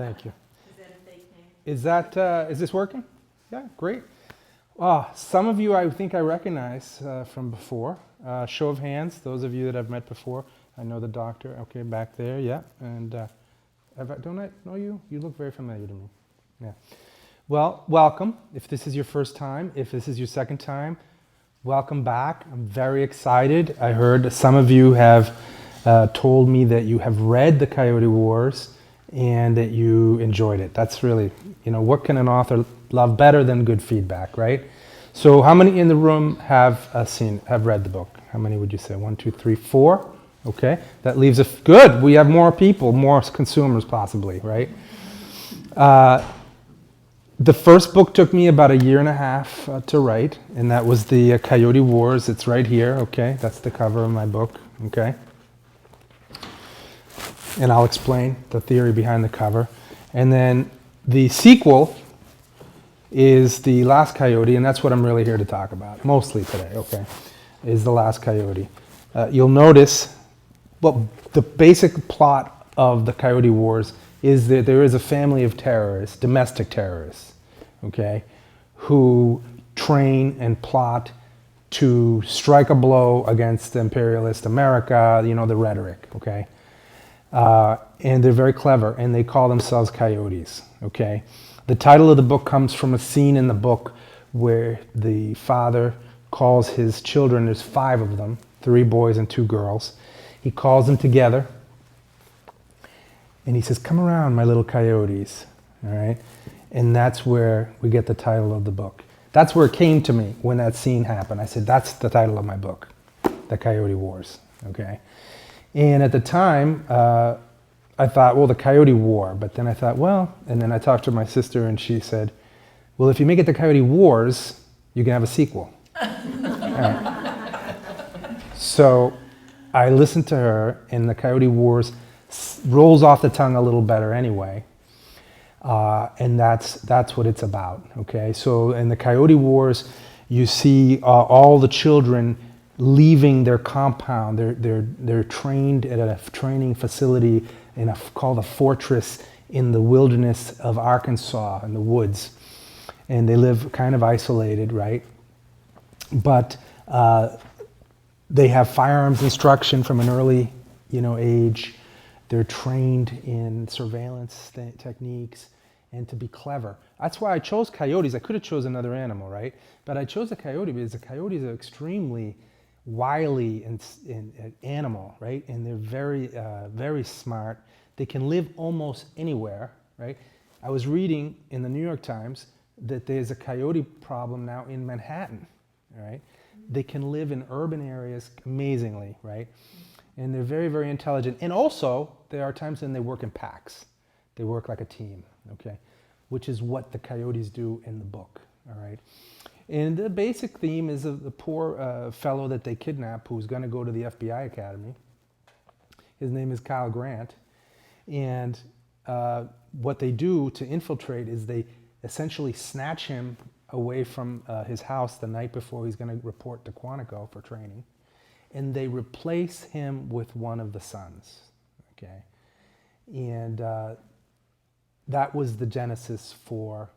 Thank you. Is that a fake name? Is this working? Yeah, great. Some of you I think I recognize from before. Show of hands, those of you that I've met before. I know the doctor, okay, back there, yeah. And don't I know you? You look very familiar to me. Yeah. Well, welcome. If this is your first time, if this is your second time, welcome back. I'm very excited. I heard some of you have told me that you have read the Coyote Wars and that you enjoyed it. That's really, what can an author love better than good feedback, right? So how many in the room have read the book? How many would you say? 1, 2, 3, 4? Okay, that leaves us good. We have more people, more consumers possibly, right? The first book took me about 1.5 years to write, and that was the Coyote Wars. It's right here, okay? That's the cover of my book, okay? And I'll explain the theory behind the cover. And then the sequel is The Last Coyote, and that's what I'm really here to talk about, mostly today, okay, is The Last Coyote. You'll notice, the basic plot of the Coyote Wars is that there is a family of terrorists, domestic terrorists, okay, who train and plot to strike a blow against imperialist America, the rhetoric, okay? And they're very clever, and they call themselves coyotes, okay? The title of the book comes from a scene in the book where the father calls his children, there's 5 of them, 3 boys and 2 girls. He calls them together, and he says, "Come around, my little coyotes," all right? And that's where we get the title of the book. That's where it came to me when that scene happened. I said, that's the title of my book, The Coyote Wars, okay? And at the time, I thought, well, the Coyote War. But then I thought, and then I talked to my sister, and she said, well, if you make it the Coyote Wars, you can have a sequel. Right. So I listened to her, and the Coyote Wars rolls off the tongue a little better anyway. And that's what it's about, okay? So in the Coyote Wars, you see all the children leaving their compound. They're trained at a training facility called a fortress in the wilderness of Arkansas, in the woods. And they live kind of isolated, right? But they have firearms instruction from an early, age. They're trained in surveillance techniques and to be clever. That's why I chose coyotes. I could have chosen another animal, right? But I chose the coyote because the coyote is an extremely wily and animal, right? And they're very, very smart. They can live almost anywhere, right? I was reading in the New York Times that there's a coyote problem now in Manhattan, right? They can live in urban areas amazingly, right? And they're very, very intelligent. And also, there are times when they work in packs. They work like a team, okay? Which is what the coyotes do in the book, all right? And the basic theme is the poor fellow that they kidnap who's going to go to the FBI Academy. His name is Kyle Grant. And what they do to infiltrate is they essentially snatch him away from his house the night before he's going to report to Quantico for training. And they replace him with one of the sons, okay? And that was the genesis for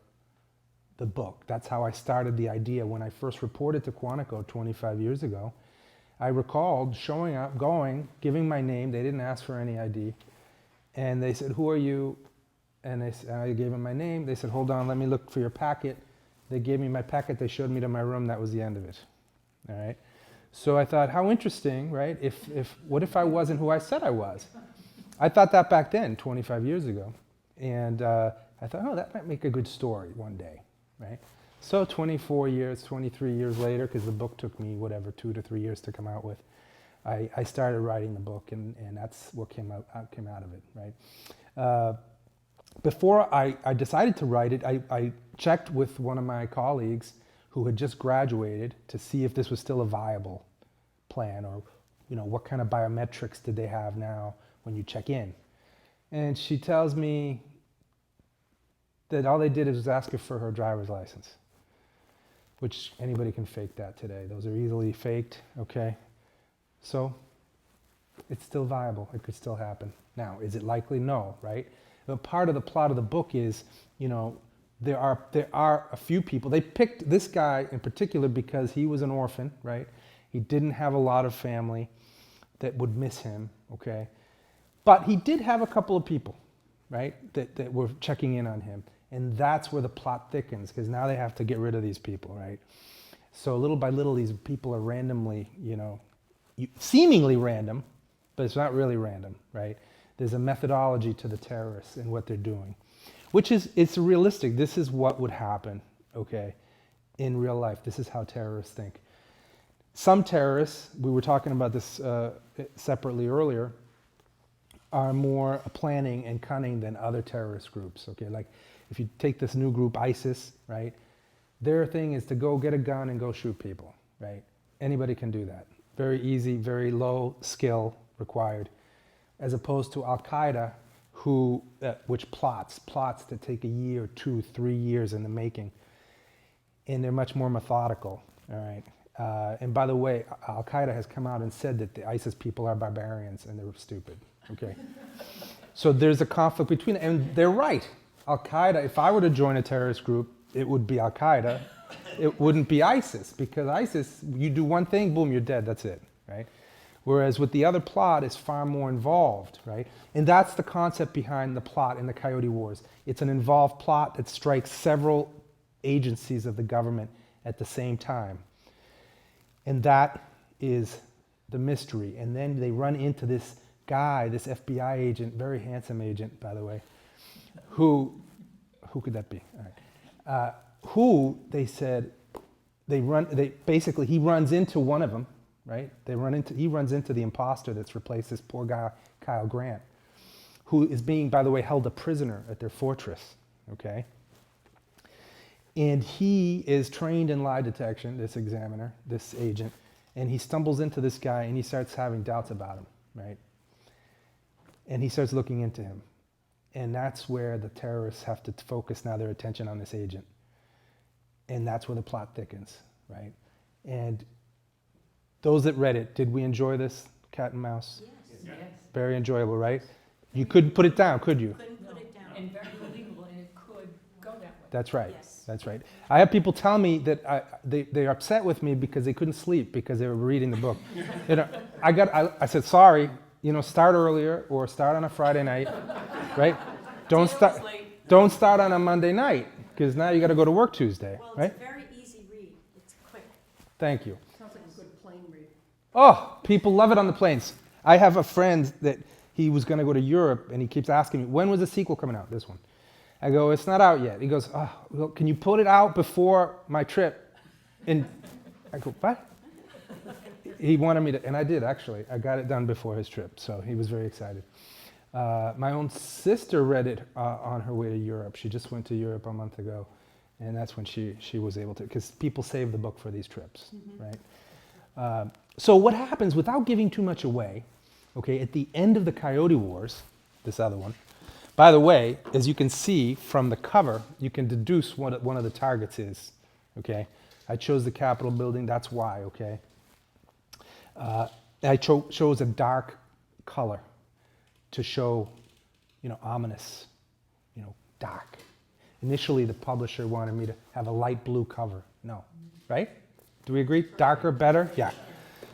the book. That's how I started the idea. When I first reported to Quantico 25 years ago, I recalled showing up, going, giving my name. They didn't ask for any ID. And they said, "Who are you?" And I gave them my name. They said, "Hold on, let me look for your packet." They gave me my packet. They showed me to my room. That was the end of it, all right? So I thought, how interesting, right? What if I wasn't who I said I was? I thought that back then, 25 years ago. And I thought, that might make a good story one day, right? So 23 years later, because the book took me, 2 to 3 years to come out with, I started writing the book, and that's what came out of it, right? Before I decided to write it, I checked with one of my colleagues who had just graduated to see if this was still a viable plan, or what kind of biometrics did they have now when you check in. And she tells me that all they did is ask her for her driver's license, which anybody can fake that today. Those are easily faked, okay? So it's still viable. It could still happen. Now, is it likely? No, right? But part of the plot of the book is, there are a few people. They picked this guy in particular because he was an orphan, right? He didn't have a lot of family that would miss him, okay? But he did have a couple of people, right, that were checking in on him. And that's where the plot thickens, because now they have to get rid of these people, right? So little by little, these people are randomly, seemingly random, but it's not really random, right? There's a methodology to the terrorists and what they're doing, which is, it's realistic. This is what would happen, okay, in real life. This is how terrorists think. Some terrorists, we were talking about this separately earlier, are more planning and cunning than other terrorist groups, okay? Like if you take this new group, ISIS, right? Their thing is to go get a gun and go shoot people, right? Anybody can do that. Very easy, very low skill required, as opposed to Al-Qaeda, which plots that take a year, 2, 3 years in the making, and they're much more methodical, all right? And by the way, Al-Qaeda has come out and said that the ISIS people are barbarians and they're stupid, okay? So there's a conflict between them, and they're right. Al-Qaeda, if I were to join a terrorist group, it would be Al-Qaeda. It wouldn't be ISIS, because ISIS, you do one thing, boom, you're dead, that's it, right? Whereas with the other plot, it's far more involved, right? And that's the concept behind the plot in the Coyote Wars. It's an involved plot that strikes several agencies of the government at the same time. And that is the mystery. And then they run into this guy, this FBI agent, very handsome agent, by the way, who could that be? All right. Who they said, he runs into one of them, right? He runs into the imposter that's replaced this poor guy, Kyle Grant, who is being, by the way, held a prisoner at their fortress, okay? And he is trained in lie detection, this examiner, this agent, and he stumbles into this guy and he starts having doubts about him, right? And he starts looking into him. And that's where the terrorists have to focus now their attention on this agent. And that's where the plot thickens, right? And those that read it, did we enjoy this cat and mouse? Yes. Very enjoyable, right? You couldn't put it down, could you? Couldn't put it down. And very believable, and it could go that way. That's right. Yes. That's right. I have people tell me that they're upset with me because they couldn't sleep because they were reading the book. I said, sorry, start earlier or start on a Friday night, right? Don't start on a Monday night, because now you got to go to work Tuesday, Well, right? it's a very easy read. It's quick. Thank you. Sounds like a good plane read. Oh, people love it on the planes. I have a friend that he was going to go to Europe, and he keeps asking me, when was the sequel coming out, this one? I go, it's not out yet. He goes, oh, well, can you put it out before my trip? And I go, what? He wanted me to, and I did, actually. I got it done before his trip, so he was very excited. My own sister read it on her way to Europe. She just went to Europe a month ago, and that's when she was able to, because people save the book for these trips, right? So what happens, without giving too much away, okay, at the end of the Coyote Wars, this other one, by the way, as you can see from the cover, you can deduce what one of the targets is, okay? I chose the Capitol building, that's why, okay? I chose a dark color to show, ominous, dark. Initially, the publisher wanted me to have a light blue cover. No, right? Do we agree? Darker, better? Yeah.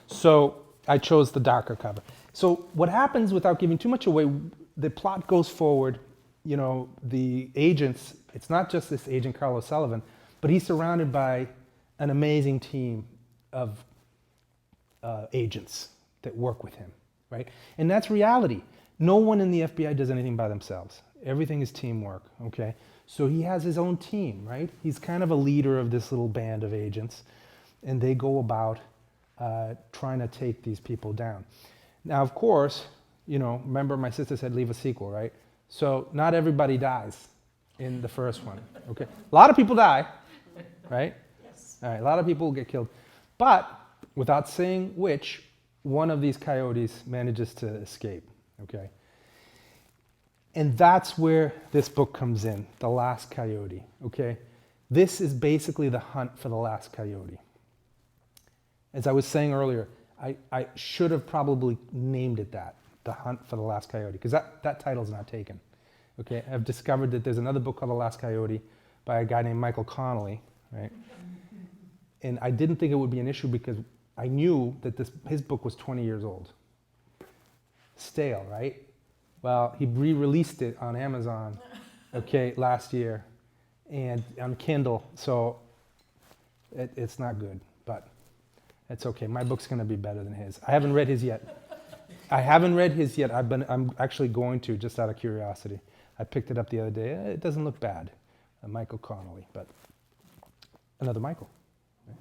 So I chose the darker cover. So what happens, without giving too much away, the plot goes forward. The agents, it's not just this agent Carlos Sullivan, but he's surrounded by an amazing team of agents that work with him, right? And that's reality. No one in the FBI does anything by themselves. Everything is teamwork, okay? So he has his own team, right? He's kind of a leader of this little band of agents, and they go about trying to take these people down. Now, of course, remember my sister said leave a sequel, right? So not everybody dies in the first one, okay? A lot of people die, right? Yes. All right, a lot of people get killed. But without saying which, one of these coyotes manages to escape, okay? And that's where this book comes in, The Last Coyote, okay? This is basically the hunt for the last coyote. As I was saying earlier, I should have probably named it that, The Hunt for the Last Coyote, because that title's not taken, Okay, I've discovered that there's another book called The Last Coyote by a guy named Michael Connolly, right? And I didn't think it would be an issue because I knew that his book was 20 years old. Stale, right? Well, he re-released it on Amazon, okay, last year, and on Kindle, so it's not good, but it's okay. My book's going to be better than his. I haven't read his yet. I'm actually going to, just out of curiosity. I picked it up the other day. It doesn't look bad. Michael Connolly, but another Michael. Right?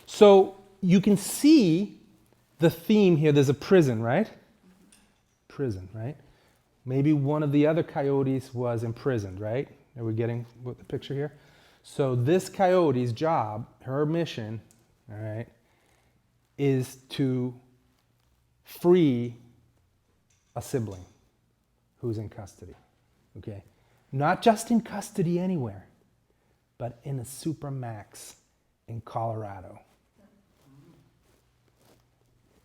So you can see the theme here. There's a prison, right? Prison, right? Maybe one of the other coyotes was imprisoned, right? Are we getting the picture here? So this coyote's job, her mission, all right, is to free a sibling who's in custody, okay? Not just in custody anywhere, but in a supermax in Colorado.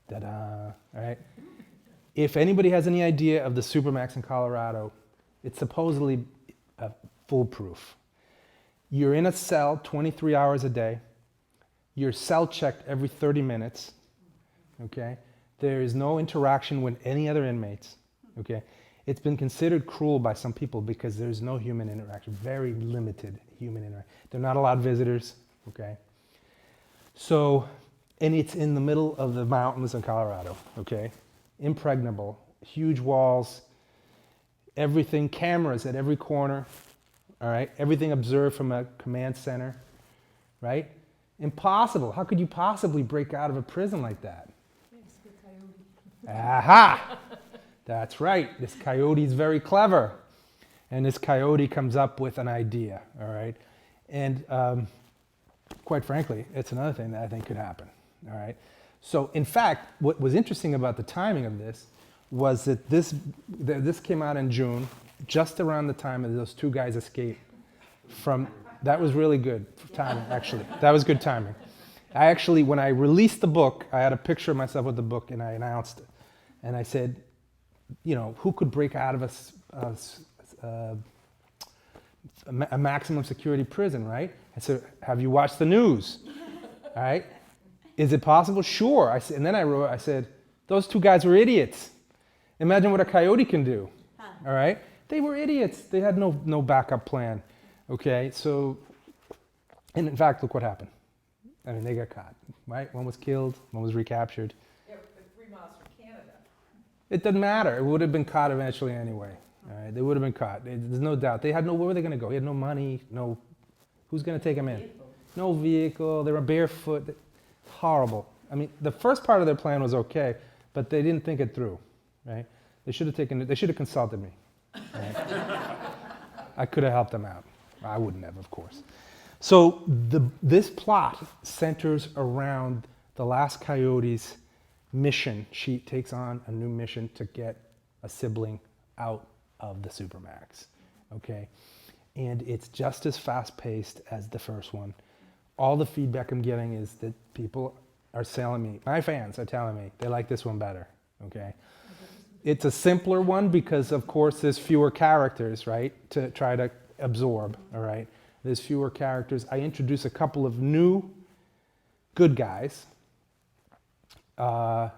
Ta-da, all right? If anybody has any idea of the supermax in Colorado, it's supposedly foolproof. You're in a cell 23 hours a day. You're cell checked every 30 minutes, okay? There is no interaction with any other inmates, okay? It's been considered cruel by some people because there's no human interaction, very limited human interaction. There are not allowed visitors, okay? So, and it's in the middle of the mountains in Colorado, okay? Impregnable, huge walls, everything, cameras at every corner, all right? Everything observed from a command center, right? Impossible. How could you possibly break out of a prison like that? Thanks to the coyote. Aha! That's right. This coyote's very clever. And this coyote comes up with an idea, all right? And quite frankly, it's another thing that I think could happen, all right? So in fact, what was interesting about the timing of this was that this came out in June, just around the time that those two guys escaped from, that was really good timing, actually. That was good timing. I actually, when I released the book, I had a picture of myself with the book and I announced it. And I said, you know, who could break out of a maximum security prison, right? I said, have you watched the news? All right? Is it possible? Sure. I said, and then I said, those two guys were idiots. Imagine what a coyote can do. All right? They were idiots. They had no backup plan. Okay? So, and in fact, look what happened. I mean, they got caught, right? One was killed, one was recaptured. Yeah, but 3 miles from Canada. It doesn't matter. It would have been caught eventually anyway. All right? They would have been caught. There's no doubt. They had where were they going to go? He had no money, who's going to take him in? No vehicle. They were barefoot. Horrible. I mean, the first part of their plan was okay, but they didn't think it through, right? They should have consulted me. Right? I could have helped them out. I wouldn't have, of course. So this plot centers around the last coyote's mission. She takes on a new mission to get a sibling out of the supermax, okay? And it's just as fast-paced as the first one. All the feedback I'm getting is that people are telling me, my fans are telling me, they like this one better, okay? It's a simpler one because, of course, there's fewer characters, right, to try to absorb, all right? There's fewer characters. I introduce a couple of new good guys, and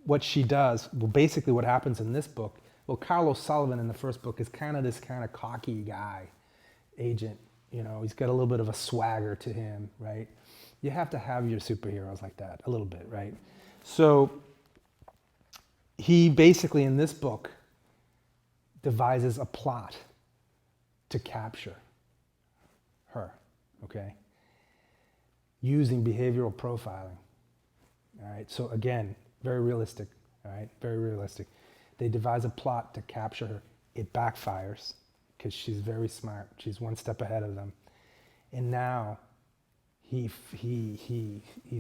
what she does, well, basically what happens in this book, well, Carlos Sullivan in the first book is this kind of cocky guy, agent. You know, he's got a little bit of a swagger to him, right? You have to have your superheroes like that, a little bit, right? So he basically, in this book, devises a plot to capture her, okay? Using behavioral profiling, all right? So again, very realistic, all right? Very realistic. They devise a plot to capture her. It backfires, because she's very smart. She's one step ahead of them. And now he's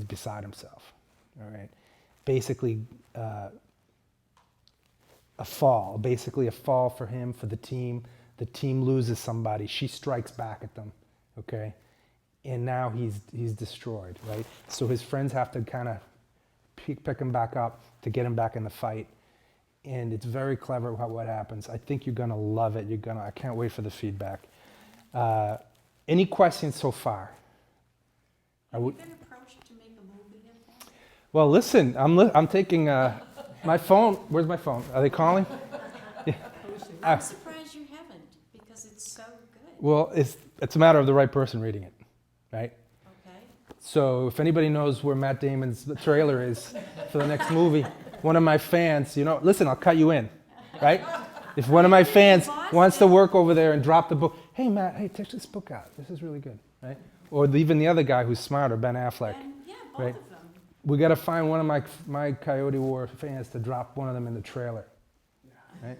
beside himself, all right? Basically a fall for him, for the team. The team loses somebody. She strikes back at them, okay? And now he's destroyed, right? So his friends have to kind of pick him back up to get him back in the fight. and it's very clever what happens. I think you're gonna love it. I can't wait for the feedback. Any questions so far? Have you been approached to make a movie of that? Well, listen, I'm taking my phone. Where's my phone? Are they calling? I'm surprised you haven't, because it's so good. Well, it's a matter of the right person reading it, right? Okay. So if anybody knows where Matt Damon's trailer is for the next movie, one of my fans, listen, I'll cut you in, right? If one of my fans wants to work over there and drop the book, hey Matt, hey, check this book out. This is really good, right? Or even the other guy who's smarter, Ben Affleck. And yeah, both Right. of them. We got to find one of my Coyote Wars fans to drop one of them in the trailer, right?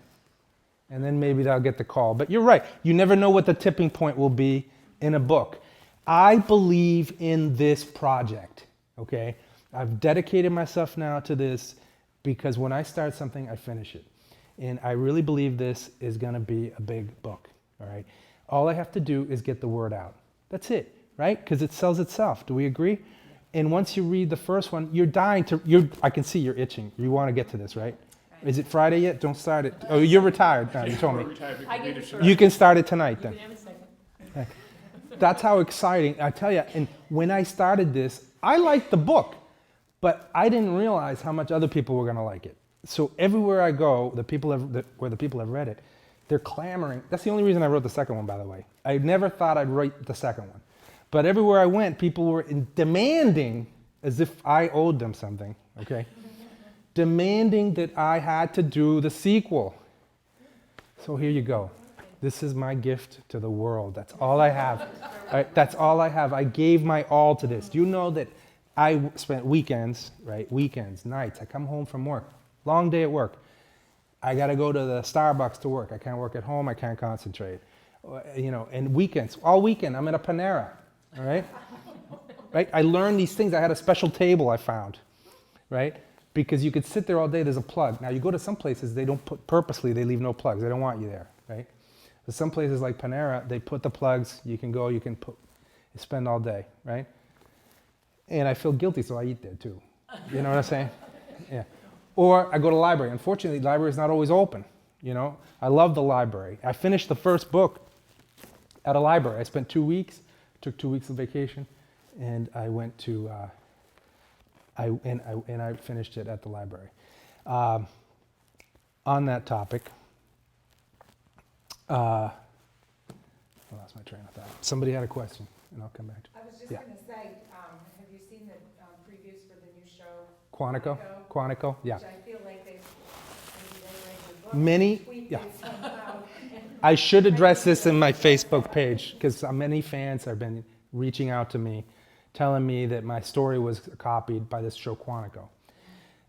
And then maybe they'll get the call. But you're right. You never know what the tipping point will be in a book. I believe in this project, okay? I've dedicated myself now to this because when I start something, I finish it. And I really believe this is going to be a big book, all right? All I have to do is get the word out. That's it, right? Because it sells itself. Do we agree? And once you read the first one, you're dying to, I can see you're itching. You want to get to this, right? Is it Friday yet? Don't start it. Oh, you're retired now, you told me. I get it first. You can start it tonight then. You can have a second. That's how exciting, I tell you. And when I started this, I liked the book, but I didn't realize how much other people were going to like it. So everywhere I go, where the people have read it, they're clamoring. That's the only reason I wrote the second one, by the way. I never thought I'd write the second one. But everywhere I went, people were demanding, as if I owed them something, okay? Demanding that I had to do the sequel. So here you go. This is my gift to the world. That's all I have. All right, that's all I have. I gave my all to this. Do you know that I spent weekends, right? Weekends, nights. I come home from work. Long day at work. I got to go to the Starbucks to work. I can't work at home. I can't concentrate. And weekends, all weekend, I'm at a Panera, all right? Right? I learned these things. I had a special table I found, right? Because you could sit there all day, there's a plug. Now, you go to some places, they don't purposely, they leave no plugs. They don't want you there, right? But some places like Panera, they put the plugs, you can go, you spend all day, right? And I feel guilty, so I eat there too. You know what I'm saying? Yeah. Or I go to the library. Unfortunately, the library is not always open, I love the library. I finished the first book at a library. I spent 2 weeks, took 2 weeks of vacation, and I went to, I finished it at the library. On that topic, I lost my train of thought. Somebody had a question, and I'll come back to it. I was just Yeah. gonna say, have you seen the previews for the new show? Quantico, yeah. Which I feel like maybe they read the book. Many, tweaked yeah. it somehow. I should address this in my Facebook page because many fans have been reaching out to me, telling me that my story was copied by this show Quantico.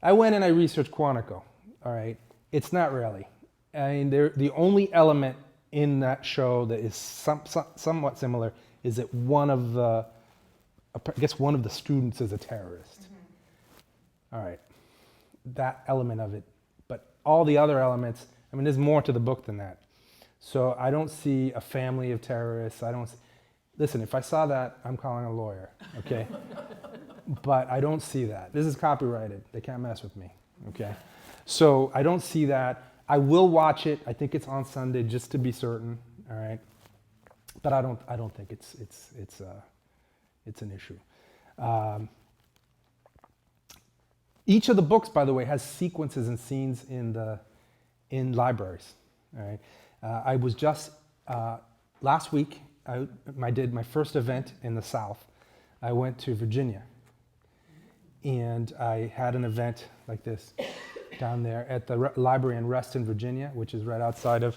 I went and I researched Quantico. All right, it's not really. I mean, the only element in that show that is somewhat similar is that one of the students is a terrorist. Mm-hmm. All right, that element of it, but all the other elements. I mean, there's more to the book than that. So I don't see a family of terrorists. Listen, if I saw that, I'm calling a lawyer, okay? But I don't see that. This is copyrighted. They can't mess with me, okay? So I don't see that. I will watch it. I think it's on Sunday just to be certain, all right? But I don't think it's an issue. Each of the books, by the way, has sequences and scenes in libraries, all right? I was just, last week, I did my first event in the South. I went to Virginia, and I had an event like this down there at the library in Reston, Virginia, which is right outside of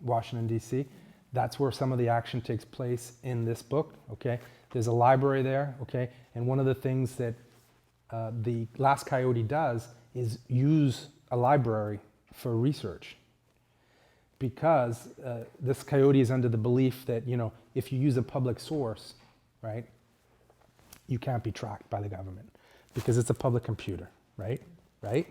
Washington, D.C. That's where some of the action takes place in this book, okay? There's a library there, okay? And one of the things that the Last Coyote does is use a library for research. Because this coyote is under the belief that, if you use a public source, right, you can't be tracked by the government because it's a public computer, right? Okay.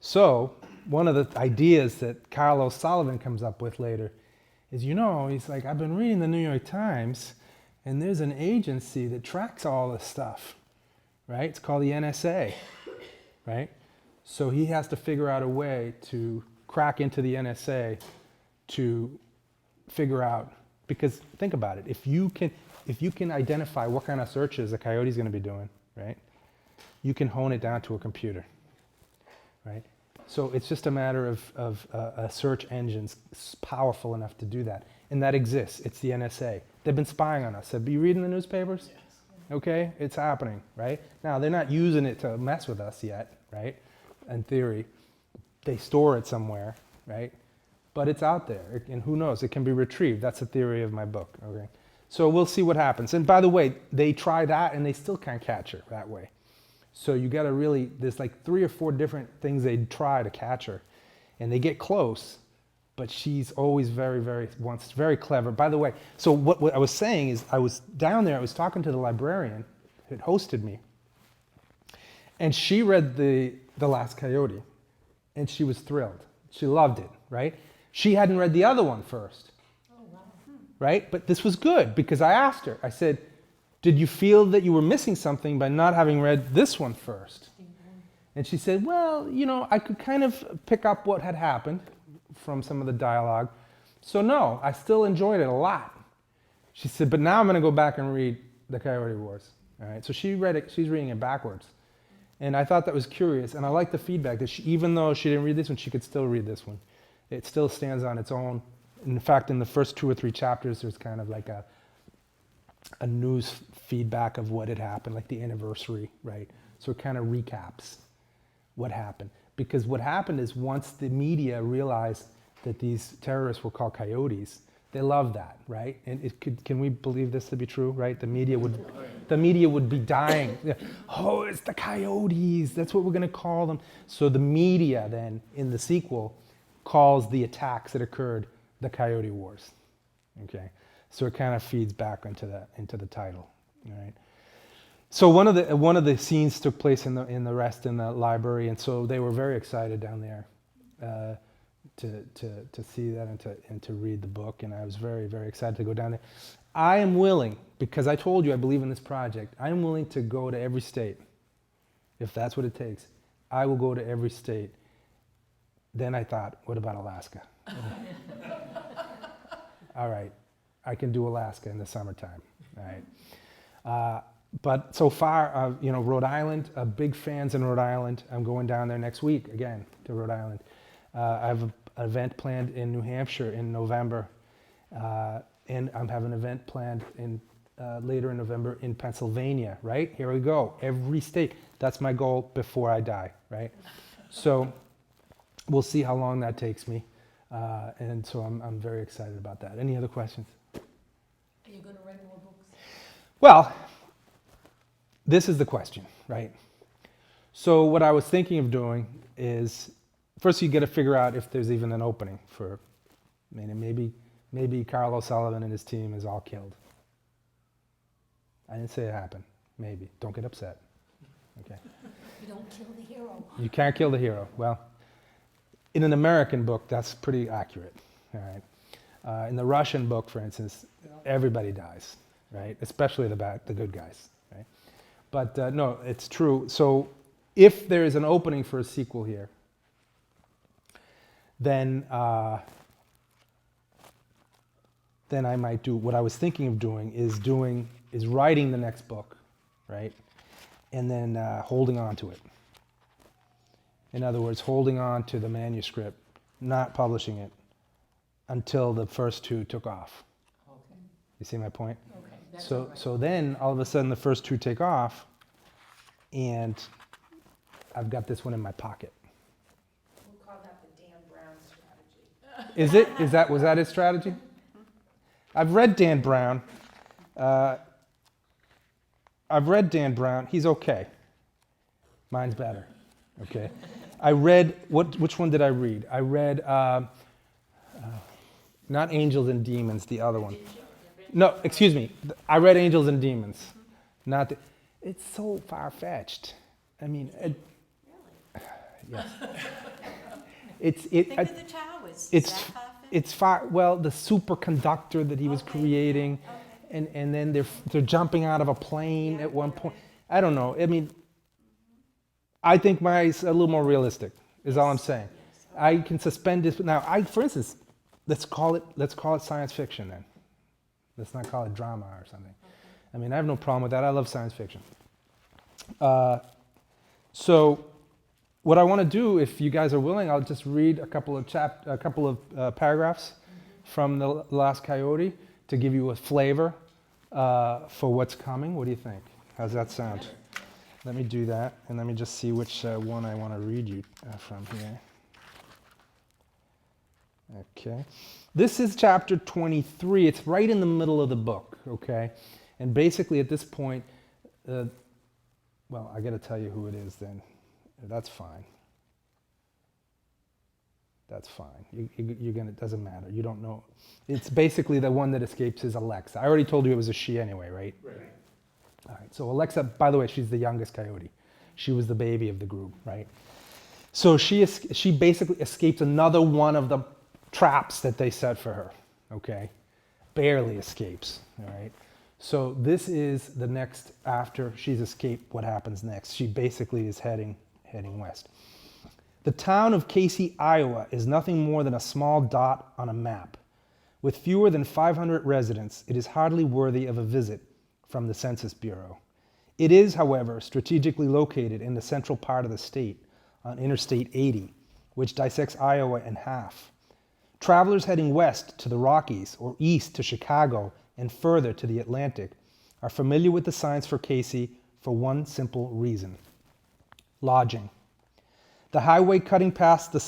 So one of the ideas that Carlos Sullivan comes up with later is, he's like, I've been reading the New York Times, and there's an agency that tracks all this stuff, right? It's called the NSA. right? So he has to figure out a way to crack into the NSA to figure out, because think about it, if you can identify what kind of searches a coyote's going to be doing, right? You can hone it down to a computer, right? So it's just a matter of a search engine's powerful enough to do that. And that exists. It's the NSA. They've been spying on us. Have you reading the newspapers? Yes. Okay, it's happening, right? Now, they're not using it to mess with us yet, right? In theory. They store it somewhere, right? But it's out there, and who knows? It can be retrieved. That's the theory of my book, okay? So we'll see what happens. And by the way, they try that, and they still can't catch her that way. So you got to really, there's like 3 or 4 different things they try to catch her. And they get close, but she's always very clever. By the way, so what I was saying is I was down there, I was talking to the librarian who hosted me. And she read The Last Coyote, and she was thrilled. She loved it, right? She hadn't read the other one first, right? But this was good because I asked her, I said, did you feel that you were missing something by not having read this one first? And she said, well, you know, I could kind of pick up what had happened from some of the dialogue. So no, I still enjoyed it a lot. She said, but now I'm going to go back and read The Coyote Wars. All right, so she read it, she's reading it backwards. And I thought that was curious, and I like the feedback that even though she didn't read this one, she could still read this one. It still stands on its own. In fact, in the first 2 or 3 chapters, there's kind of like a news feedback of what had happened, like the anniversary, right? So it kind of recaps what happened. Because what happened is once the media realized that these terrorists were called coyotes, they loved that, right? And can we believe this to be true, right? The media would be dying. Oh, it's the coyotes. That's what we're going to call them. So the media then, in the sequel, calls the attacks that occurred the Coyote Wars. Okay, so it kind of feeds back into the title. All right. So one of the scenes took place in the library, and so they were very excited down there to see that and to read the book, and I was very, very excited to go down there. I am willing, because I told you I believe in this project, I am willing to go to every state. If that's what it takes, I will go to every state. Then I thought, what about Alaska? All right, I can do Alaska in the summertime. All right. But so far, Rhode Island, big fans in Rhode Island. I'm going down there next week again to Rhode Island. I have an event planned in New Hampshire in November, and I'm having an event planned later in November in Pennsylvania, right? Here we go, every state. That's my goal before I die, right? So we'll see how long that takes me, and so I'm very excited about that. Any other questions? Are you going to write more books? Well, this is the question, right? So what I was thinking of doing is, first you got to figure out if there's even an opening for, maybe Carl O'Sullivan and his team is all killed. I didn't say it happened. Maybe. Don't get upset. Okay. You don't kill the hero. You can't kill the hero. Well, in an American book, that's pretty accurate. All right. In the Russian book, for instance, everybody dies, right? Especially the good guys, right? But no, it's true. So if there is an opening for a sequel here, then I might do what I was thinking of doing is writing the next book, right? And then holding on to it. In other words, holding on to the manuscript, not publishing it until the first 2 took off. Okay. You see my point? Okay. That's So then all of a sudden the first 2 take off, and I've got this one in my pocket. We'll call that the Dan Brown strategy. Is it? Was that his strategy? I've read Dan Brown. He's okay. Mine's better. Okay. I read, which one did I read? I read, not Angels and Demons, the other one. No, excuse me. I read Angels and Demons. Not it's so far-fetched. I mean, yes. Think of the towers. It's far. Well, the superconductor that he was creating, and then they're jumping out of a plane at one point. I don't know. I mean, I think mine's a little more realistic, is all I'm saying. Yes. I can suspend this. Now, for instance, let's call it science fiction then. Let's not call it drama or something. I mean, I have no problem with that. I love science fiction. So, what I want to do, if you guys are willing, I'll just read a couple of paragraphs from the last Coyote to give you a flavor for what's coming. What do you think? How's that sound? Let me do that, and let me just see which one I want to read you from here. Okay. This is chapter 23. It's right in the middle of the book, okay? And basically at this point, well, I got to tell you who it is then. That's fine. That's fine. You're gonna, it doesn't matter. You don't know. It's basically the one that escapes is Alexa. I already told you it was a she anyway, right? Right. All right. So Alexa, by the way, she's the youngest Coyote. She was the baby of the group, right? So she basically escapes another one of the traps that they set for her, okay? Barely escapes, all right? So this is the next, after she's escaped, what happens next. She basically is heading west. The town of Casey, Iowa is nothing more than a small dot on a map. With fewer than 500 residents, it is hardly worthy of a visit from the Census Bureau. It is, however, strategically located in the central part of the state on Interstate 80, which dissects Iowa in half. Travelers heading west to the Rockies or east to Chicago and further to the Atlantic are familiar with the signs for Casey for one simple reason: lodging. The highway cutting past the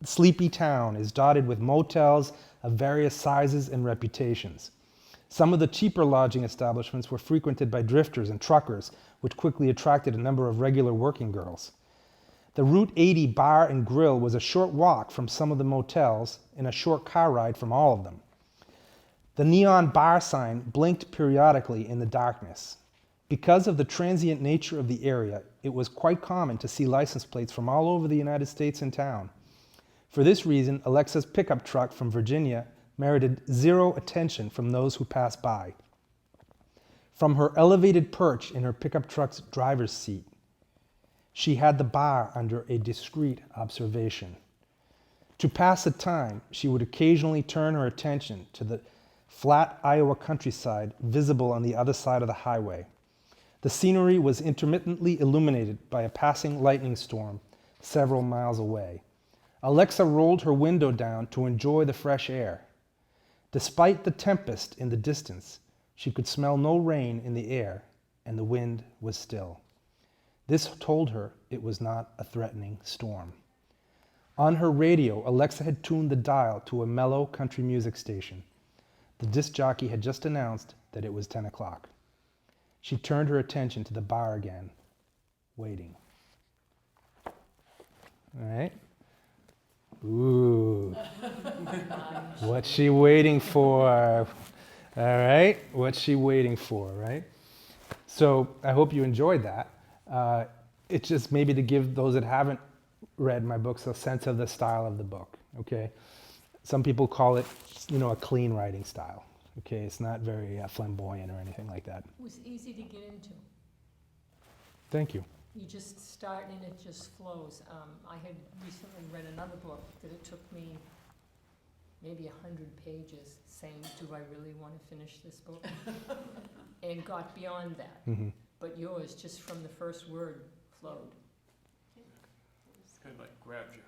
sleepy town is dotted with motels of various sizes and reputations. Some of the cheaper lodging establishments were frequented by drifters and truckers, which quickly attracted a number of regular working girls. The Route 80 bar and grill was a short walk from some of the motels and a short car ride from all of them. The neon bar sign blinked periodically in the darkness. Because of the transient nature of the area, it was quite common to see license plates from all over the United States in town. For this reason, Alexa's pickup truck from Virginia merited zero attention from those who passed by. From her elevated perch in her pickup truck's driver's seat, she had the bar under a discreet observation. To pass the time, she would occasionally turn her attention to the flat Iowa countryside visible on the other side of the highway. The scenery was intermittently illuminated by a passing lightning storm several miles away. Alexa rolled her window down to enjoy the fresh air. Despite the tempest in the distance, she could smell no rain in the air, and the wind was still. This told her it was not a threatening storm. On her radio, Alexa had tuned the dial to a mellow country music station. The disc jockey had just announced that it was 10 o'clock. She turned her attention to the bar again, waiting. All right. Ooh. What's she waiting for? All right. What's she waiting for, right? So I hope you enjoyed that. It's just maybe to give those that haven't read my books a sense of the style of the book, okay? Some people call it, a clean writing style, okay? It's not very flamboyant or anything like that. It was easy to get into. Thank you. You just start and it just flows. I had recently read another book that it took me maybe 100 pages saying, do I really want to finish this book? And got beyond that. Mm-hmm. But yours, just from the first word, flowed. It's kind of like grabbed you.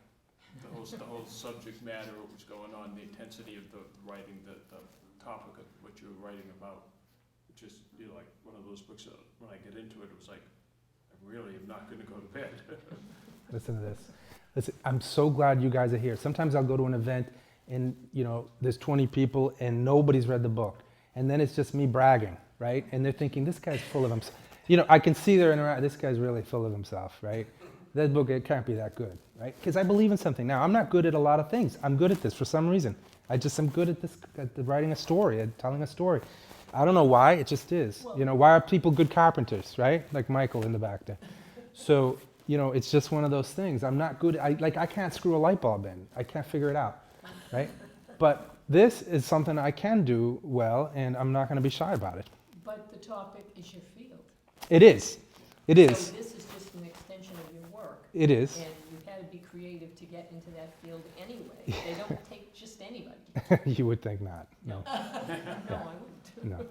The whole subject matter, what was going on, the intensity of the writing, the topic of what you were writing about. It's just, like one of those books that when I get into it, it was like, I really am not going to go to bed. Listen to this. Listen, I'm so glad you guys are here. Sometimes I'll go to an event and, there's 20 people and nobody's read the book. And then it's just me bragging, right? And they're thinking, this guy's full of himself. I can see their interaction. This guy's really full of himself, right? That book, it can't be that good, right? Because I believe in something. Now, I'm not good at a lot of things. I'm good at this for some reason. I just am good at this, at writing a story, at telling a story. I don't know why, it just is. Why are people good carpenters, right? Like Michael in the back there. So, it's just one of those things. I'm not good, I can't screw a light bulb in. I can't figure it out, right? But this is something I can do well, and I'm not going to be shy about it. But the topic is your field. It is. It is. So this is just an extension of your work. It is. And you've had to be creative to get into that field anyway. They don't take just anybody. You would think not. No. No, I wouldn't. No.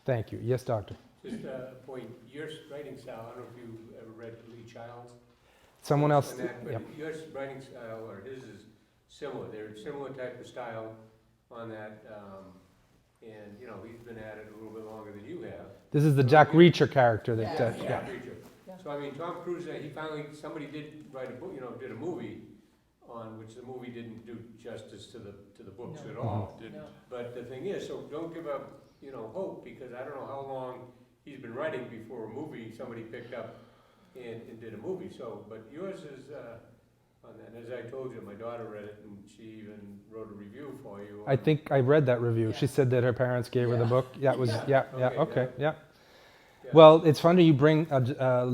Thank you. Yes, doctor. Just a point, your writing style, I don't know if you ever read Lee Child's. Someone else. and that, but Yep. your writing style, or his is similar, they're similar type of style on that, and, you know, he's been at it a little bit longer than you have. This is the Jack Reacher character that. Yeah. Yeah. Preacher. Yeah. So, I mean, Tom Cruise, he finally, somebody did write a book, you know, did a movie on, which the movie didn't do justice to the books No. at all. Didn't. No. But the thing is, so don't give up, you know, hope, because I don't know how long he's been writing before a movie, somebody picked up and did a movie, so, but yours is, on that, and as I told you, my daughter read it, and she even wrote a review for you. I think I read that review. She Yeah. said that her parents gave her the Yeah. book. Yeah, it was. Yeah. Yeah. Okay, Okay. Yeah. Yeah. Well, it's funny you bring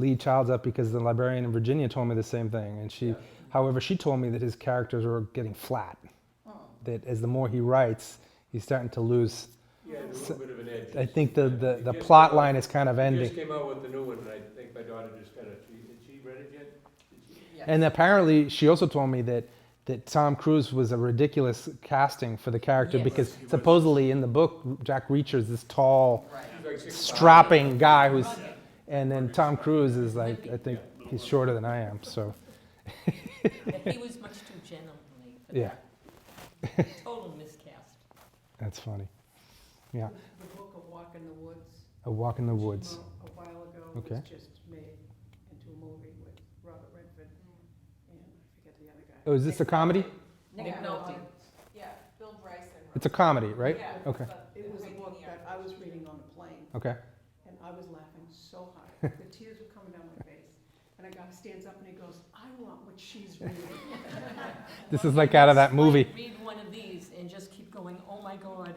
Lee Childs up because the librarian in Virginia told me the same thing, and she, Yeah. however, she told me that his characters were getting flat. Oh. That as the more he writes, he's starting to lose. Yeah, there's a little bit of an edge. I think the He just plot came out- line is kind of He ending. just came out with the new one, and I think my daughter just got it. Did she read it yet? Did she? Yes. And apparently, she also told me that Tom Cruise was a ridiculous casting for the character Yes. because He was. supposedly in the book, Jack Reacher is this tall, Right. He's like 6'5". strapping guy who's, Rugged. and then Tom Cruise is like, I think he's shorter than I am. So Yeah, he was much too gentlemanly for yeah, that. Total miscast. that's funny. Yeah, The book of Walk in the Woods. A Walk in the which Woods. came out a while ago, Okay. was just made into a movie with Robert Redford and I forget the other guy. Oh, is this a comedy? Nick Yeah, Nolte. Yeah, Bill Bryson. It's a comedy, right? Yeah. Okay. but It was a making book the that I was reading on a plane, Okay. and I was laughing so hard. The tears were coming down my face. And a guy stands up and he goes, I want what she's reading. This is like out of that movie. Read one of these and just keep going, oh my God.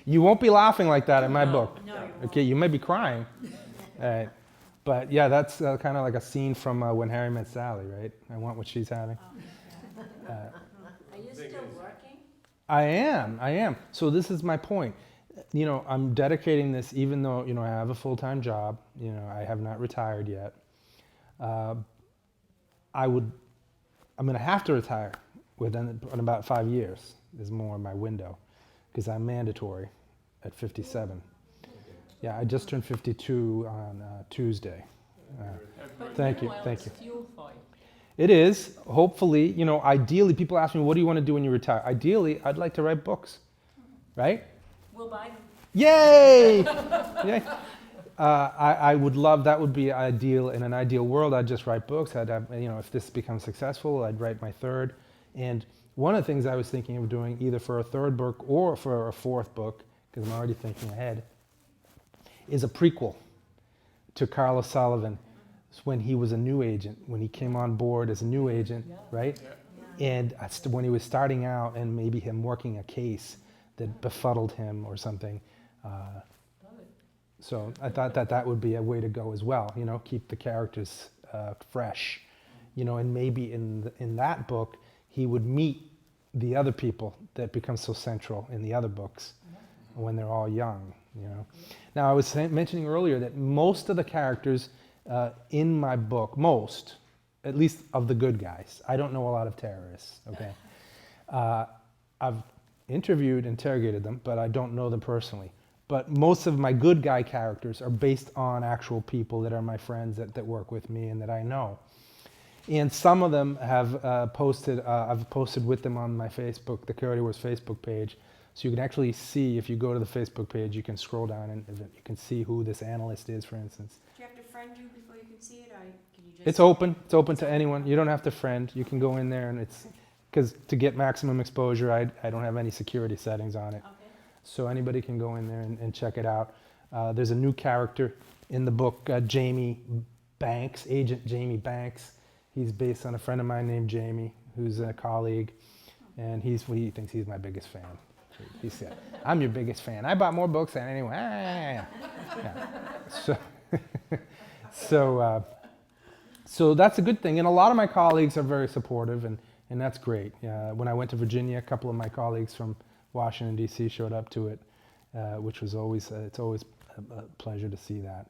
You won't be laughing like that in my No, book. No, you Okay, you may be crying. All right. But yeah, that's kind of like a scene from When Harry Met Sally, right? I want what she's having. Uh, Are you still working? I am. So this is my point. You know, I'm dedicating this, even though, you know, I have a full-time job, you know, I have not retired yet. I'm going to have to retire in about 5 years is more my window because I'm mandatory at 57. Yeah, I just turned 52 on Tuesday. But Thank you, meanwhile, thank it's you. fuel for you. It is, hopefully, you know, ideally, people ask me, what do you want to do when you retire? Ideally, I'd like to write books, right? We'll buy them. Yay! Yay! I would love, that would be ideal. In an ideal world, I'd just write books. I'd have, you know, if this becomes successful, I'd write my third. And one of the things I was thinking of doing, either for a third book or for a fourth book, because I'm already thinking ahead, is a prequel to Carlos Sullivan when he was a new agent, when he came on board as a new agent, Yeah. right? Yeah. And when he was starting out and maybe him working a case that befuddled him or something. Love it. So I thought that would be a way to go as well, you know, keep the characters fresh, you know, and maybe in that book, he would meet the other people that become so central in the other books when they're all young, you know. Now, I was mentioning earlier that most of the characters in my book, at least of the good guys, I don't know a lot of terrorists, okay? I've interrogated them, but I don't know them personally. But most of my good guy characters are based on actual people that are my friends that work with me and that I know. And some of them have posted, I've posted with them on my Facebook, the Coyote Wars Facebook page. So you can actually see, if you go to the Facebook page, you can scroll down and you can see who this analyst is, for instance. Do you have to friend you before you can see it, or can you just? It's open. It's open to anyone. You don't have to friend. You can go in there and it's, because to get maximum exposure, I don't have any security settings on it. Okay. So anybody can go in there and check it out. There's a new character in the book, Jamie Banks, Agent Jamie Banks. He's based on a friend of mine named Jamie, who's a colleague, and he thinks he's my biggest fan. He said, "I'm your biggest fan. I bought more books than anyone." Yeah. So that's a good thing, and a lot of my colleagues are very supportive, and that's great. When I went to Virginia, a couple of my colleagues from Washington D.C. showed up to it, which was always it's always a pleasure to see that.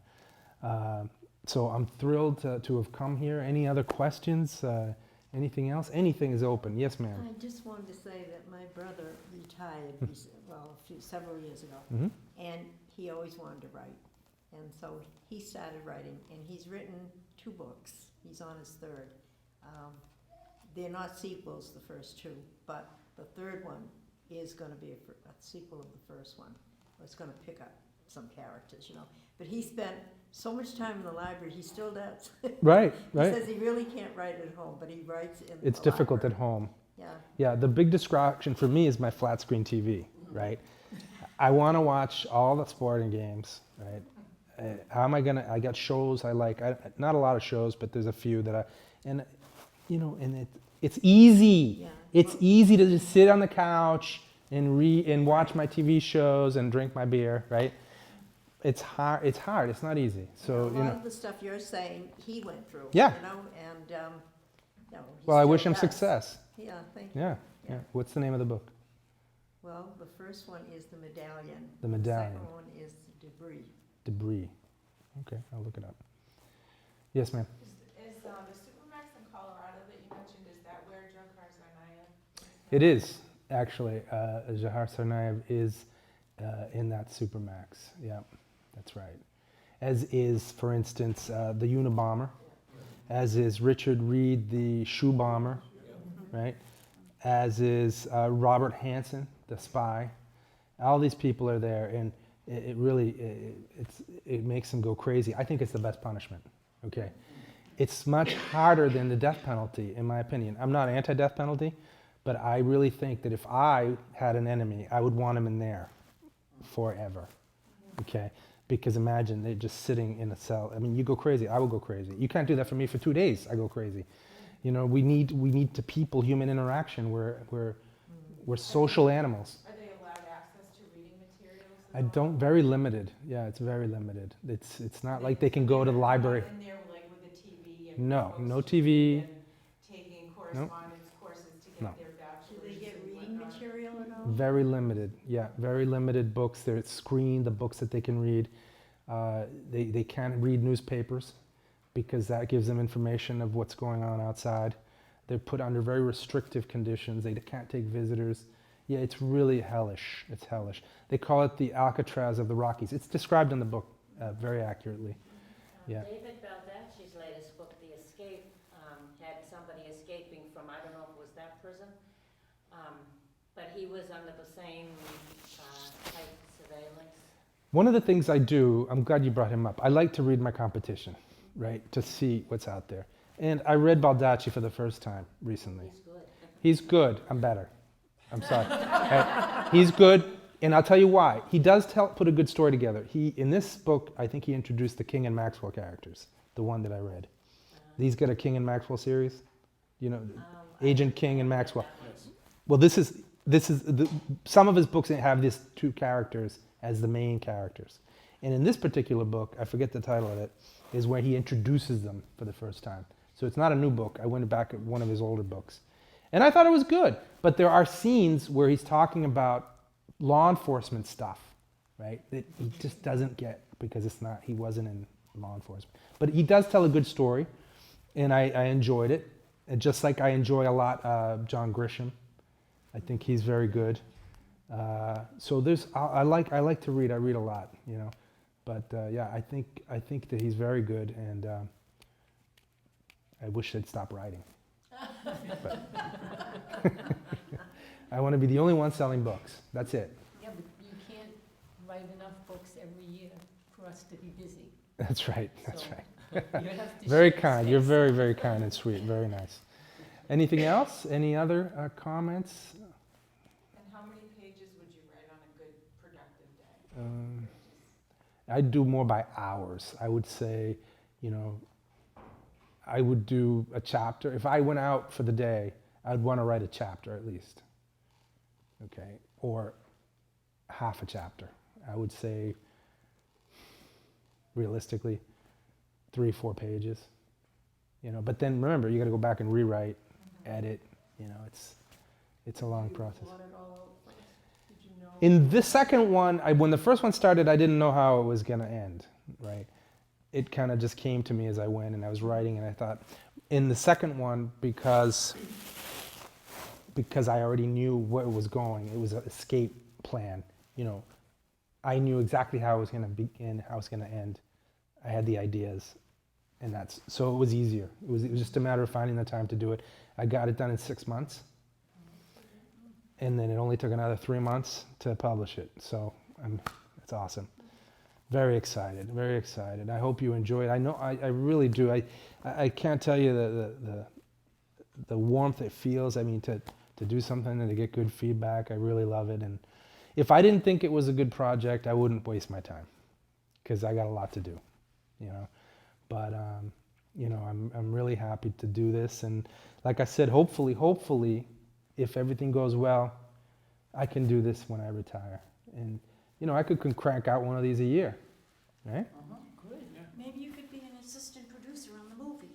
So I'm thrilled to have come here. Any other questions? Anything else? Anything is open. Yes, ma'am. I just wanted to say that my brother retired, several years ago, Hmm. and he always wanted to write. And so he started writing, and he's written 2 books. He's on his 3rd. They're not sequels, the first 2, but the 3rd one is going to be a sequel of the first one. It's going to pick up some characters, you know. But he spent so much time in the library, he still does. Right, He right. says he really can't write at home, but he writes in It's the difficult at library. home. Yeah. Yeah, the big distraction for me is my flat screen TV, right? I want to watch all the sporting games, right? How am I gonna? I got shows I like. Not a lot of shows, but there's a few that and it's easy. Yeah. It's easy to just sit on the couch and read and watch my TV shows and drink my beer, right? It's hard. It's hard. It's not easy. So A lot of the stuff you're saying, he went through. Yeah. You know, and he Well, I still wish him does. success. Yeah, thank you. Yeah, yeah. What's the name of the book? Well, the first one is The Medallion. The Medallion. The second one is Debris. Debris. Okay, I'll look it up. Yes, ma'am. Is the Supermax in Colorado that you mentioned, is that where Dzhokhar Tsarnaev? It is actually. Dzhokhar Tsarnaev is in that Supermax. Yeah, that's right. As is, for instance, the Unabomber. As is Richard Reed, the Shoe Bomber, right? As is Robert Hansen, the spy. All these people are there, and it really makes them go crazy. I think it's the best punishment. Okay, it's much harder than the death penalty, in my opinion. I'm not anti-death penalty, but I really think that if I had an enemy, I would want him in there forever. Okay. Because imagine they're just sitting in a cell. I mean, you go crazy. I will go crazy. You can't do that for me for 2 days. I go crazy. You know, we need to people human interaction. We're social animals. Are they allowed access to reading materials? I don't. Very limited. Yeah, it's very limited. It's not like they can go to the library. In there like with a TV and No, folks no to read TV. and taking correspondence courses to get No. their Do bachelor's they get and reading whatnot. material at all? Very limited. Yeah, very limited books. They're screened. The books that they can read. They can't read newspapers because that gives them information of what's going on outside. They're put under very restrictive conditions. They can't take visitors. Yeah, it's really hellish. It's hellish. They call it the Alcatraz of the Rockies. It's described in the book very accurately. Yeah. David Baldacci's latest book, The Escape, had somebody escaping from, I don't know if it was that prison, but he was under the same type surveillance. One of the things I do, I'm glad you brought him up, I like to read my competition, right, to see what's out there. And I read Baldacci for the first time recently. He's good. He's good. I'm better. I'm sorry. Right? He's good, and I'll tell you why. He does put a good story together. In this book, I think he introduced the King and Maxwell characters, the one that I read. He's got a King and Maxwell series, you know, Agent King and Maxwell. Yes. Well, some of his books have these 2 characters as the main characters. And in this particular book, I forget the title of it, is where he introduces them for the first time. So it's not a new book. I went back at one of his older books. And I thought it was good. But there are scenes where he's talking about law enforcement stuff, right? That he just doesn't get because he wasn't in law enforcement. But he does tell a good story, and I enjoyed it. And just like I enjoy a lot John Grisham. I think he's very good. So I like to read. I read a lot, you know, but yeah, I think that he's very good, and I wish they'd stop writing. But I want to be the only one selling books. That's it. Yeah, but you can't write enough books every year for us to be busy. That's right. That's So, right. You have to Very share kind. You're space. very, very kind and sweet. Very nice. Anything else? Any other comments? And how many pages would you write on a good productive day? I do more by hours. I would say, you know, I would do a chapter. If I went out for the day, I'd want to write a chapter at least. Okay, or half a chapter. I would say, realistically, 3-4 pages. You know, but then remember, you got to go back and rewrite, edit. You know, it's a long process. Plot it all out first. Did you know? In the second one, when the first one started, I didn't know how it was going to end, right? it kind of just came to me as I went, and I was writing, and I thought, in the second one, because I already knew where it was going, it was an escape plan, you know, I knew exactly how it was going to begin, how it was going to end. I had the ideas, and so it was easier. It was just a matter of finding the time to do it. I got it done in 6 months, and then it only took another 3 months to publish it. So it's awesome. Very excited, very excited. I hope you enjoy it. I know, I really do. I can't tell you the warmth it feels. I mean, to do something and to get good feedback, I really love it. And if I didn't think it was a good project, I wouldn't waste my time, because I got a lot to do, you know. But you know, I'm really happy to do this, and like I said, hopefully, if everything goes well, I can do this when I retire, and you know, I could crank out one of these a year, right? Good. Maybe you could be an assistant producer on the movie.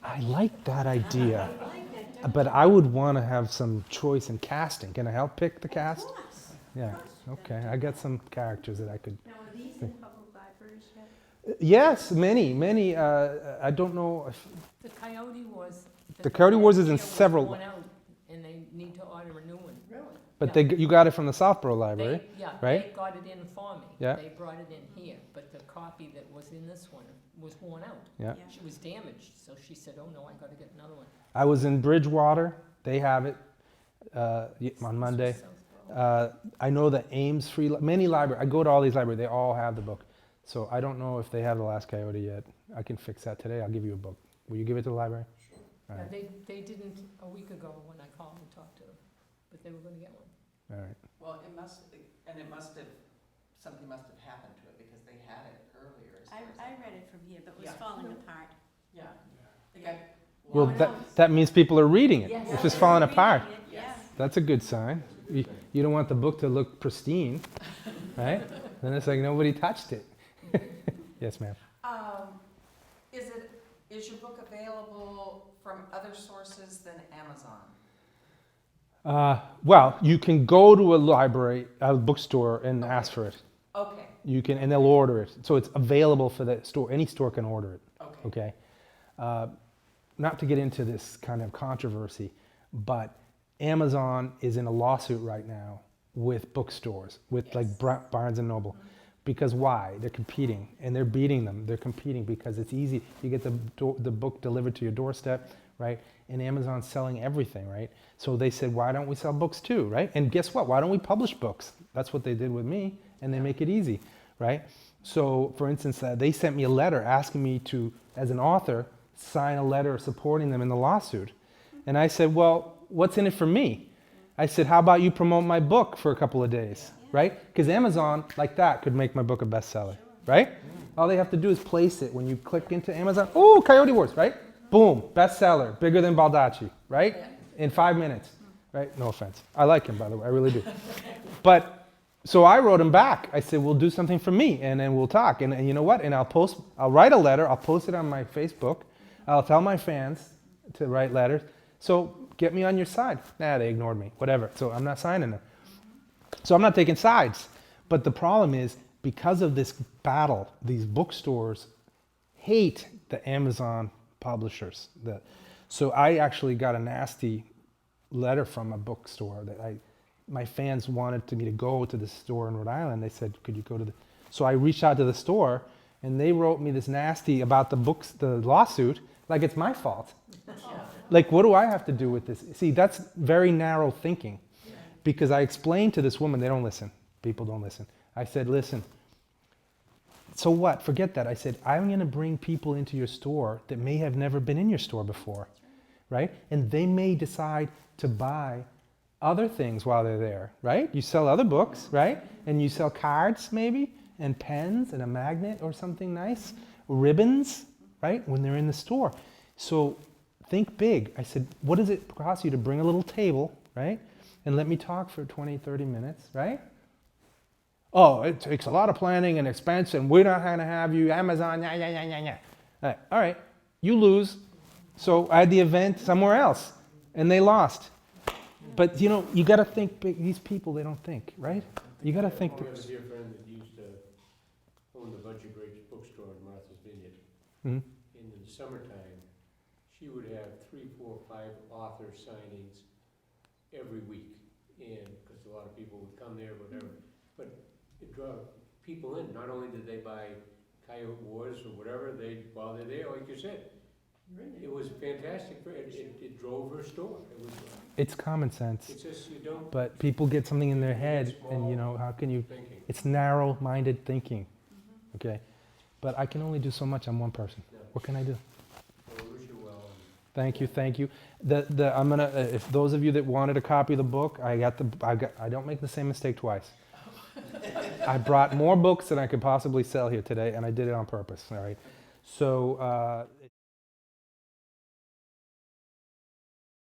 I like that idea, I like that, don't but I would want to have some choice in casting. Can I help pick the you? cast? Of course. Yeah. Okay. I got some characters that I could. Now, are these in public libraries yet? Yes, many. I don't know if The Coyote Wars. The Coyote Wars is in was several- worn out, and they need to order a new one. Really? but Yeah. you got it from the Southborough Library. Yeah, right? they got it in for me. Yeah. They brought it in here, but the copy that was in this one was worn out. Yeah. She was damaged, so she said, oh no, I gotta get another one. I was in Bridgewater. They have it on Monday. I know that Ames many libraries. I go to all these libraries. They all have the book. So I don't know if they have The Last Coyote yet. I can fix that today. I'll give you a book. Will you give it to the library? All Yeah, right. they didn't a week ago when I called and talked to them, but they were gonna get one. All right. Well, it must have, something must have happened to it because they had it earlier. As far as I read it from here, but it was Yeah. falling apart. Yeah, they got. Well, lost. that means people are reading it. Yes. If it's falling apart, Yeah. that's a good sign. You don't want the book to look pristine, right? Then it's like nobody touched it. Yes, ma'am. Is your book available from other sources than Amazon? Well, you can go to a bookstore, and ask for it. Okay, You can, and they'll order it. So it's available for the store. Any store can order it. okay. Okay. Not to get into this kind of controversy, but Amazon is in a lawsuit right now with bookstores, with like Barnes and Noble. Because why? They're competing, and they're beating them. They're competing because it's easy. You get the book delivered to your doorstep, right? And Amazon's selling everything, right? So they said, why don't we sell books too, right? And guess what? Why don't we publish books? That's what they did with me, and they make it easy, right? So, for instance, they sent me a letter asking me to, as an author, sign a letter supporting them in the lawsuit. And I said, well, what's in it for me? I said, how about you promote my book for a couple of days, right? Because Amazon, like that, could make my book a bestseller, right? All they have to do is place it. When you click into Amazon, oh, Coyote Wars, right? Boom, bestseller, bigger than Baldacci, right? In 5 minutes, right? No offense. I like him, by the way, I really do. But, so I wrote him back. I said, well, do something for me, and then we'll talk. And you know what? And I'll write a letter, I'll post it on my Facebook. I'll tell my fans to write letters. So get me on your side. Nah, they ignored me, whatever. So I'm not signing them. So I'm not taking sides. But the problem is, because of this battle, these bookstores hate the Amazon publishers. So I actually got a nasty letter from a bookstore that my fans wanted me to go to the store in Rhode Island. They said, could you go to so I reached out to the store, and they wrote me this nasty about the lawsuit, like it's my fault. Like, what do I have to do with this? See, that's very narrow thinking. Because I explained to this woman, they don't listen. People don't listen. I said, listen, so what? Forget that. I said, I'm going to bring people into your store that may have never been in your store before, right? And they may decide to buy other things while they're there, right? You sell other books, right? And you sell cards maybe, and pens, and a magnet or something nice, ribbons, right? When they're in the store. So think big. I said, what does it cost you to bring a little table, right? And let me talk for 20, 30 minutes, right? Oh, it takes a lot of planning and expense, and we're not going to have you, Amazon, yeah. All right, you lose. So I had the event somewhere else, and they lost. But, you know, you got to think big. These people, they don't think, right? You got to think. I have a dear friend that used to own the Budget Grapes bookstore bookstore in Martha's Vineyard. Mhm. In the summertime, she would have 3, 4, 5 author signings every week. And, because a lot of people would come there, whatever, but it drew people in. Not only did they buy Coyote Wars or whatever, while they're there, like you said, it was fantastic. It drove her store. It was, It's common sense. it's just, you don't But people get something in their head, and you know, how can you? thinking. It's narrow-minded thinking, Mhm. okay? But I can only do so much. I'm one person. No. What can I do? Well, we wish you well. Thank you, thank you. I'm gonna. If those of you that wanted a copy of the book, I don't make the same mistake twice. I brought more books than I could possibly sell here today, and I did it on purpose. All right. So